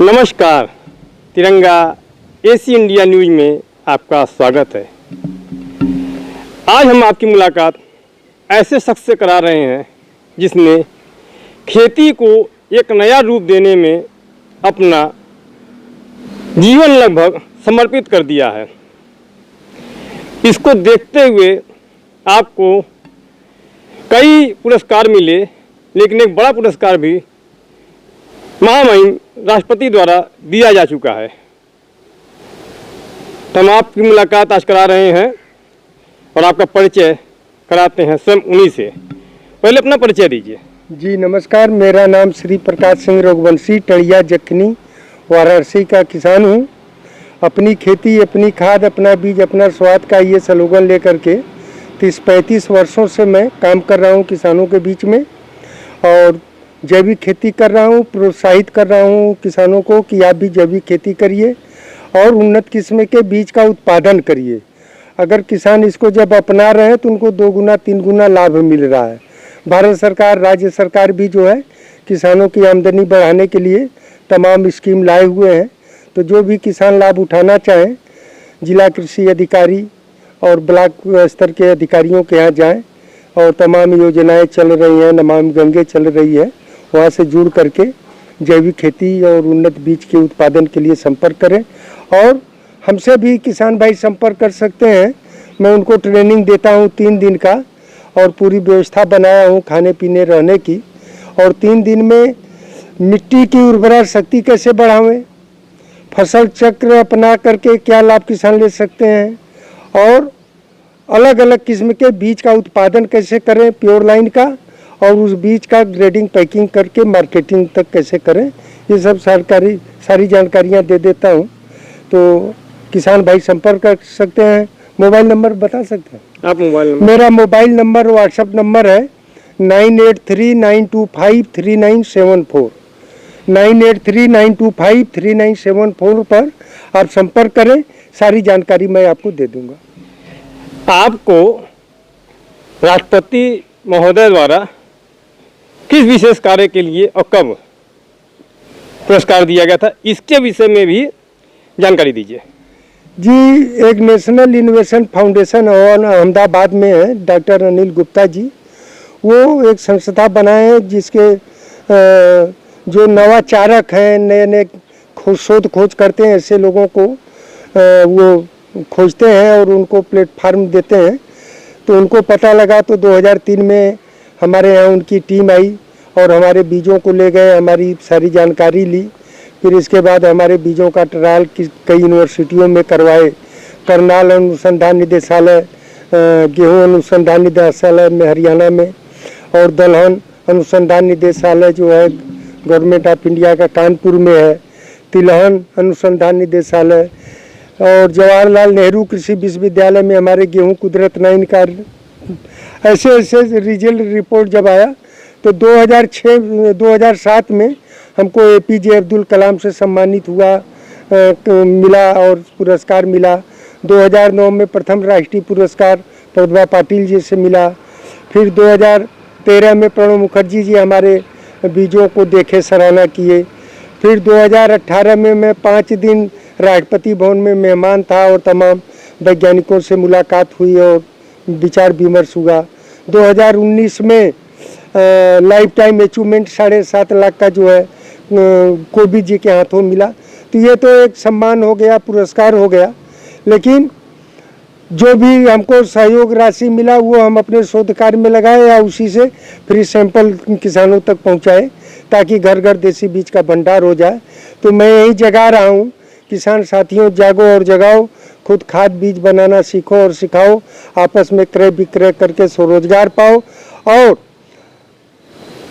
नमस्कार, तिरंगा AC India news में आपका स्वागत है। आज हम आपकी मुलाकात ऐसे शख्स से करा रहे हैं जिसने खेती को एक नया रूप देने में अपना जीवन लगभग समर्पित कर दिया है। इसको देखते हुए आपको कई पुरस्कार मिले, लेकिन एक बड़ा पुरस्कार भी महामहिम राष्ट्रपति द्वारा दिया जा चुका है। तो हम आपकी मुलाकात आज करा रहे हैं और आपका परिचय कराते हैं स्वयं उन्हीं से। पहले अपना परिचय दीजिए। जी नमस्कार, मेरा नाम श्री प्रकाश सिंह रघुवंशी, टड़िया जखनी, वाराणसी का किसान हूँ। अपनी खेती, अपनी खाद, अपना बीज, अपना स्वाद का ये स्लोगन लेकर के 30-35 वर्षों से मैं काम कर रहा हूँ किसानों के बीच में, और जैविक खेती कर रहा हूँ। प्रोत्साहित कर रहा हूँ किसानों को कि आप भी जैविक खेती करिए और उन्नत किस्म के बीज का उत्पादन करिए। अगर किसान इसको जब अपना रहे हैं तो उनको 2 गुना 3 गुना लाभ मिल रहा है। भारत सरकार, राज्य सरकार भी जो है किसानों की आमदनी बढ़ाने के लिए तमाम स्कीम लाए हुए हैं। तो जो भी किसान लाभ उठाना चाहें, जिला कृषि अधिकारी और ब्लॉक स्तर के अधिकारियों के यहाँ जाएं, और तमाम योजनाएं चल रही हैं, नमामि गंगे चल रही है, वहाँ से जुड़ करके जैविक खेती और उन्नत बीज के उत्पादन के लिए संपर्क करें। और हमसे भी किसान भाई संपर्क कर सकते हैं। मैं उनको ट्रेनिंग देता हूँ 3 दिन का, और पूरी व्यवस्था बनाया हूँ खाने पीने रहने की। और 3 दिन में मिट्टी की उर्वरा शक्ति कैसे बढ़ावें, फसल चक्र अपना करके क्या लाभ किसान ले सकते हैं, और अलग अलग किस्म के बीज का उत्पादन कैसे करें प्योर लाइन का, और उस बीज का ग्रेडिंग पैकिंग करके मार्केटिंग तक कैसे करें, ये सब सारी जानकारियाँ दे देता हूँ। तो किसान भाई संपर्क कर सकते हैं। मोबाइल नंबर बता सकते हैं आप? Mobile number? मेरा मोबाइल नंबर व्हाट्सएप नंबर है 9839253974। 9839253974 पर आप संपर्क करें, सारी जानकारी मैं आपको दे दूंगा। आपको राष्ट्रपति महोदय द्वारा किस विशेष कार्य के लिए और कब पुरस्कार दिया गया था, इसके विषय में भी जानकारी दीजिए। जी, एक नेशनल इनोवेशन फाउंडेशन और अहमदाबाद में है, डॉक्टर अनिल गुप्ता जी, वो एक संस्था बनाए हैं जिसके जो नवाचारक हैं, नए नए शोध खोज करते हैं, ऐसे लोगों को वो खोजते हैं और उनको प्लेटफार्म देते हैं। तो उनको पता लगा तो 2003 में हमारे यहाँ उनकी टीम आई और हमारे बीजों को ले गए, हमारी सारी जानकारी ली। फिर इसके बाद हमारे बीजों का ट्रायल कई यूनिवर्सिटियों में करवाए। करनाल अनुसंधान निदेशालय, गेहूँ अनुसंधान निदेशालय में हरियाणा में, और दलहन अनुसंधान निदेशालय जो है गवर्नमेंट ऑफ इंडिया का कानपुर में है, तिलहन अनुसंधान निदेशालय, और जवाहरलाल नेहरू कृषि विश्वविद्यालय में हमारे गेहूँ कुदरत 9 का। ऐसे ऐसे रिजल्ट रिपोर्ट जब आया तो 2007 में हमको APJ अब्दुल कलाम से सम्मानित मिला और पुरस्कार मिला। 2009 में प्रथम राष्ट्रीय पुरस्कार प्रतिभा पाटिल जी से मिला। फिर 2013 में प्रणब मुखर्जी जी हमारे बीजों को देखे, सराहना किए। फिर 2018 में मैं 5 दिन राष्ट्रपति भवन में मेहमान था और तमाम वैज्ञानिकों से मुलाकात हुई और विचार विमर्श हुआ। 2019 में लाइफ टाइम अचीवमेंट 7.5 लाख का जो है कोविंद जी के हाथों मिला। तो ये तो एक सम्मान हो गया, पुरस्कार हो गया, लेकिन जो भी हमको सहयोग राशि मिला वो हम अपने शोध कार्य में लगाए या उसी से फ्री सैंपल किसानों तक पहुंचाए, ताकि घर घर देसी बीज का भंडार हो जाए। तो मैं यही जगा रहा हूँ, किसान साथियों जागो और जगाओ, खुद खाद बीज बनाना सीखो और सिखाओ, आपस में क्रय विक्रय करके स्वरोजगार पाओ, और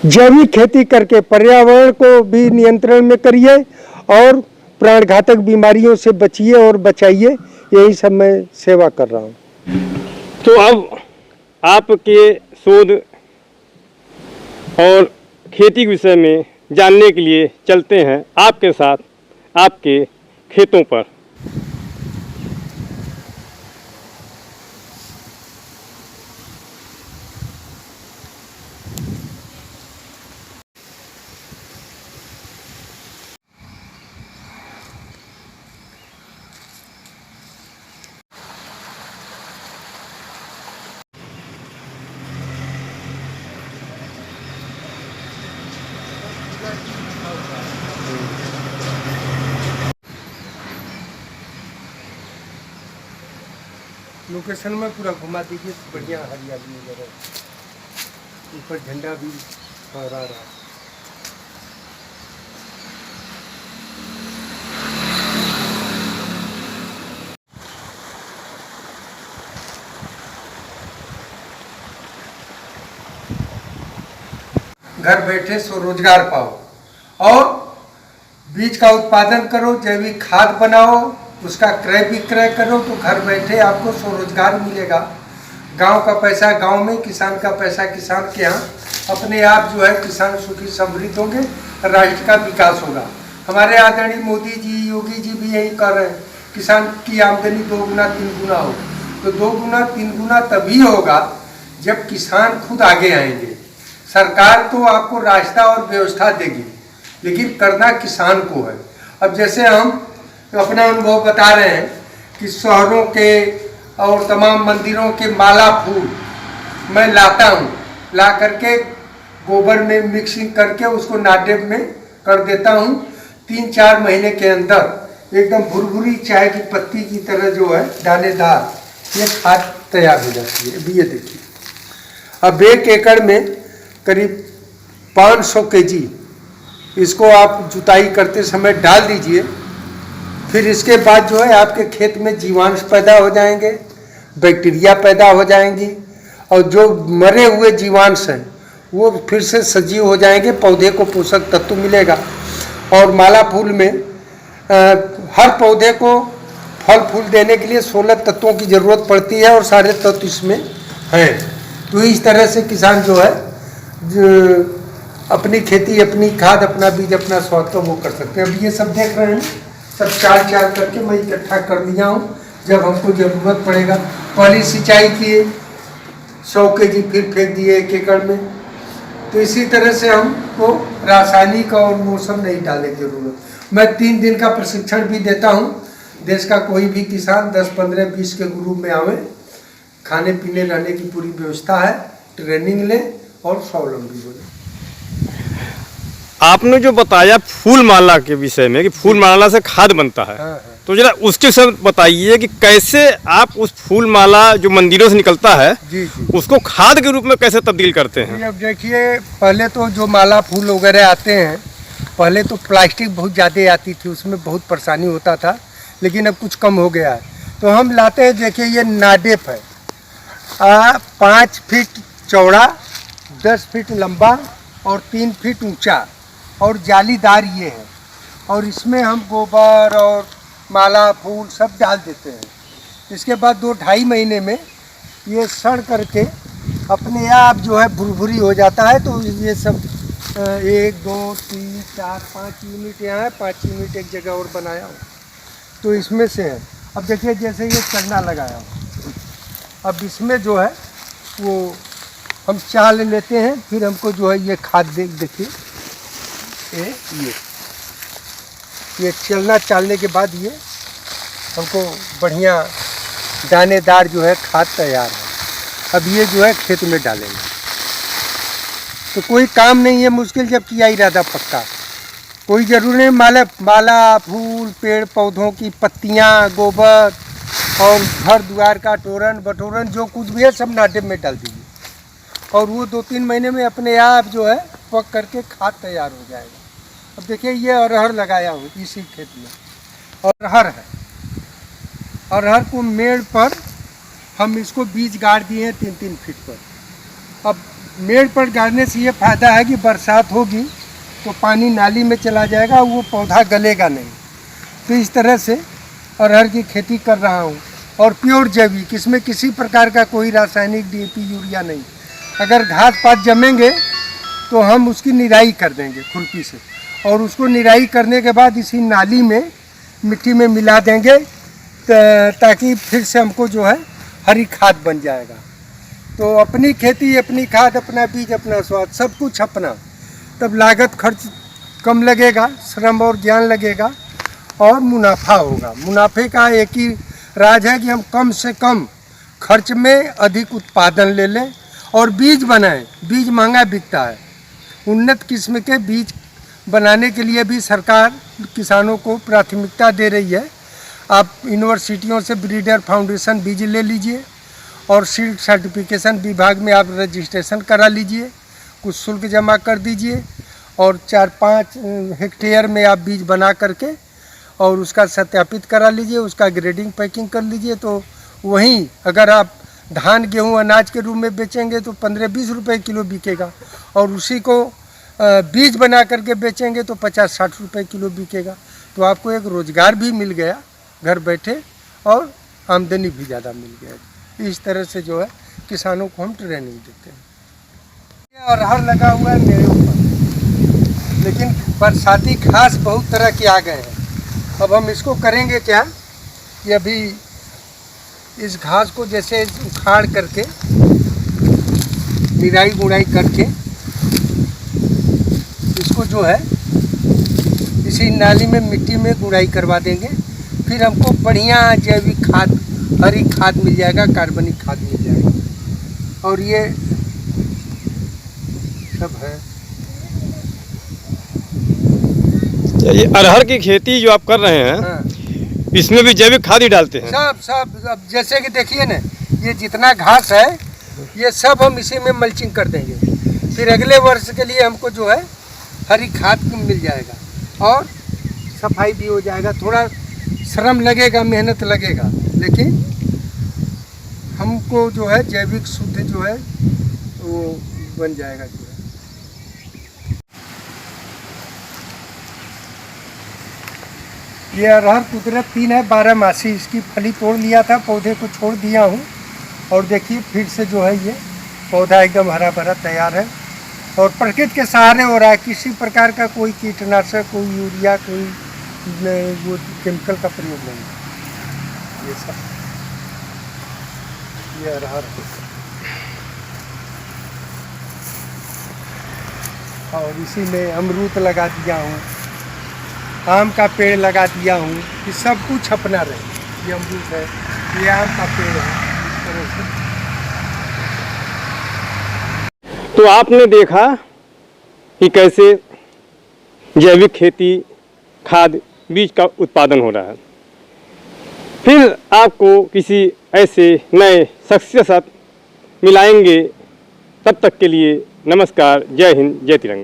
जैविक खेती करके पर्यावरण को भी नियंत्रण में करिए और प्राणघातक बीमारियों से बचिए और बचाइए। यही सब मैं सेवा कर रहा हूँ। तो अब आपके शोध और खेती के विषय में जानने के लिए चलते हैं आपके साथ आपके खेतों पर। लोकेशन में पूरा घुमा दीजिए, बढ़िया हरियाली वगैरह, ऊपर झंडा भी फहरा रहा है। घर बैठे स्वरोजगार पाओ और बीज का उत्पादन करो, जैविक खाद बनाओ, उसका क्रय विक्रय करो, तो घर बैठे आपको स्वरोजगार मिलेगा। गांव का पैसा गांव में, किसान का पैसा किसान के यहाँ, अपने आप जो है किसान सुखी समृद्ध होंगे, राष्ट्र का विकास होगा। हमारे आदरणीय मोदी जी, योगी जी भी यही कर रहे हैं, किसान की आमदनी 2 गुना 3 गुना हो। तो 2 गुना 3 गुना तभी होगा जब किसान खुद आगे आएंगे। सरकार तो आपको रास्ता और व्यवस्था देगी, लेकिन करना किसान को है। अब जैसे हम अपना अनुभव बता रहे हैं कि शहरों के और तमाम मंदिरों के माला फूल मैं लाता हूँ, ला करके गोबर में मिक्सिंग करके उसको नाडेप में कर देता हूँ। 3-4 महीने के अंदर एकदम भुरभुरी चाय की पत्ती की तरह जो है दानेदार ये खाद तैयार हो जाती है। अभी ये देखिए, अब 1 एकड़ में करीब 500 केजी इसको आप जुताई करते समय डाल दीजिए। फिर इसके बाद जो है आपके खेत में जीवांश पैदा हो जाएंगे, बैक्टीरिया पैदा हो जाएंगी, और जो मरे हुए जीवांश हैं वो फिर से सजीव हो जाएंगे, पौधे को पोषक तत्व मिलेगा। और माला फूल में हर पौधे को फल फूल देने के लिए 16 तत्वों की ज़रूरत पड़ती है और सारे तत्व इसमें हैं। तो इस तरह से किसान जो है अपनी खेती, अपनी खाद, अपना बीज, अपना स्वाद का वो कर सकते हैं। अब ये सब देख रहे हैं, सब चार करके मैं इकट्ठा कर दिया हूँ। जब हमको ज़रूरत पड़ेगा, पहली सिंचाई किए 100 केजी, फिर फेंक दिए 1 एकड़ में। तो इसी तरह से हमको रासायनिक और वो सब नहीं डालने की जरूरत। मैं 3 दिन का प्रशिक्षण भी देता हूँ। देश का कोई भी किसान 10, 15, 20 के ग्रुप में आवे, खाने पीने रहने की पूरी व्यवस्था है, ट्रेनिंग ले और स्वावलंबी बने। आपने जो बताया फूल माला के विषय में कि फूल माला से खाद बनता है, हाँ। तो जरा उसके विषय में बताइए कि कैसे आप उस फूल माला जो मंदिरों से निकलता है जी। उसको खाद के रूप में कैसे तब्दील करते हैं? अब देखिए, पहले तो जो माला फूल वगैरह आते हैं, पहले तो प्लास्टिक बहुत ज़्यादा आती थी, उसमें बहुत परेशानी होता था, लेकिन अब कुछ कम हो गया है। तो हम लाते हैं, देखिए ये नाडेप है, 5 फीट चौड़ा, 10 फीट लंबा और 3 फीट ऊंचा, और जालीदार ये है। और इसमें हम गोबर और माला फूल सब डाल देते हैं। इसके बाद 2-2.5 महीने में ये सड़ करके अपने आप जो है भुरभुरी हो जाता है। तो ये सब 1, 2, 3, 4, 5 यूनिट यहाँ है, 5 यूनिट एक जगह और बनाया हूँ, तो इसमें से है। अब देखिए, जैसे ये चन्ना लगाया हूँ, अब इसमें जो है वो हम चाल लेते हैं, फिर हमको जो है ये खाद देखिए, ये चलना चालने के बाद ये हमको बढ़िया दानेदार जो है खाद तैयार है। अब ये जो है खेत में डालेंगे, तो कोई काम नहीं है मुश्किल, जब किया इरादा पक्का। कोई ज़रूरी नहीं, माला फूल, पेड़ पौधों की पत्तियाँ, गोबर और घर द्वार का टोरन बटोरन जो कुछ भी है सब नाटे में डाल दीजिए, और वो 2-3 महीने में अपने आप जो है पक करके खाद तैयार हो जाएगा। अब देखिए, ये अरहर लगाया हूँ इसी खेत में, अरहर है। अरहर को मेड़ पर हम इसको बीज गाड़ दिए हैं 3-3 फीट पर। अब मेड़ पर गाड़ने से ये फ़ायदा है कि बरसात होगी तो पानी नाली में चला जाएगा, वो पौधा गलेगा नहीं। तो इस तरह से अरहर की खेती कर रहा हूँ, और प्योर जैविक, इसमें किसी प्रकार का कोई रासायनिक DAP यूरिया नहीं। अगर घास पात जमेंगे तो हम उसकी निराई कर देंगे खुरपी से, और उसको निराई करने के बाद इसी नाली में मिट्टी में मिला देंगे, ताकि फिर से हमको जो है हरी खाद बन जाएगा। तो अपनी खेती, अपनी खाद, अपना बीज, अपना स्वाद, सब कुछ अपना, तब लागत खर्च कम लगेगा, श्रम और ज्ञान लगेगा, और मुनाफा होगा। मुनाफे का एक ही राज है कि हम कम से कम खर्च में अधिक उत्पादन ले लें और बीज बनाएं। बीज महंगा बिकता है, उन्नत किस्म के बीज बनाने के लिए भी सरकार किसानों को प्राथमिकता दे रही है। आप यूनिवर्सिटियों से ब्रीडर फाउंडेशन बीज ले लीजिए और सीड सर्टिफिकेशन विभाग में आप रजिस्ट्रेशन करा लीजिए, कुछ शुल्क जमा कर दीजिए और 4-5 हेक्टेयर में आप बीज बना करके और उसका सत्यापित करा लीजिए, उसका ग्रेडिंग पैकिंग कर लीजिए। तो वहीं अगर आप धान गेहूं अनाज के रूप में बेचेंगे तो 15-20 रुपये किलो बिकेगा और उसी को बीज बना करके बेचेंगे तो 50-60 रुपये किलो बिकेगा। तो आपको एक रोज़गार भी मिल गया घर बैठे और आमदनी भी ज़्यादा मिल गया। इस तरह से जो है किसानों को हम ट्रेनिंग देते हैं। ये अरहर लगा हुआ है मेरे ऊपर, लेकिन बरसाती घास बहुत तरह के आ गए हैं। अब हम इसको करेंगे क्या कि अभी इस घास को जैसे उखाड़ करके निराई गुड़ाई करके इसको जो है इसी नाली में मिट्टी में गुड़ाई करवा देंगे। फिर हमको बढ़िया जैविक खाद, हरी खाद मिल जाएगा, कार्बनिक खाद मिल जाएगा। और ये सब है। ये अरहर की खेती जो आप कर रहे हैं, हाँ। इसमें भी जैविक खाद ही डालते हैं? सब अब जैसे कि देखिए ना, ये जितना घास है ये सब हम इसी में मल्चिंग कर देंगे। फिर अगले वर्ष के लिए हमको जो है हरी खाद मिल जाएगा और सफाई भी हो जाएगा। थोड़ा श्रम लगेगा, मेहनत लगेगा, लेकिन हमको जो है जैविक शुद्ध जो है वो बन जाएगा जो है। ये अरहर कुदरत 3 है 12 इसकी फली तोड़ लिया था, पौधे को छोड़ दिया हूँ और देखिए फिर से जो है ये पौधा एकदम हरा भरा तैयार है और प्रकृति के सहारे हो रहा है। किसी प्रकार का कोई कीटनाशक, कोई यूरिया, कोई वो केमिकल का प्रयोग नहीं है। ये सब ये अरहर और इसी में अमरूद लगा दिया हूँ, आम का पेड़ लगा दिया हूँ कि सब कुछ अपना रहे। ये अमरूद है, ये आम का पेड़ है, इस तरह से। तो आपने देखा कि कैसे जैविक खेती, खाद, बीज का उत्पादन हो रहा है। फिर आपको किसी ऐसे नए शख्स के साथ मिलाएंगे। तब तक के लिए नमस्कार, जय हिंद, जय तिरंगा।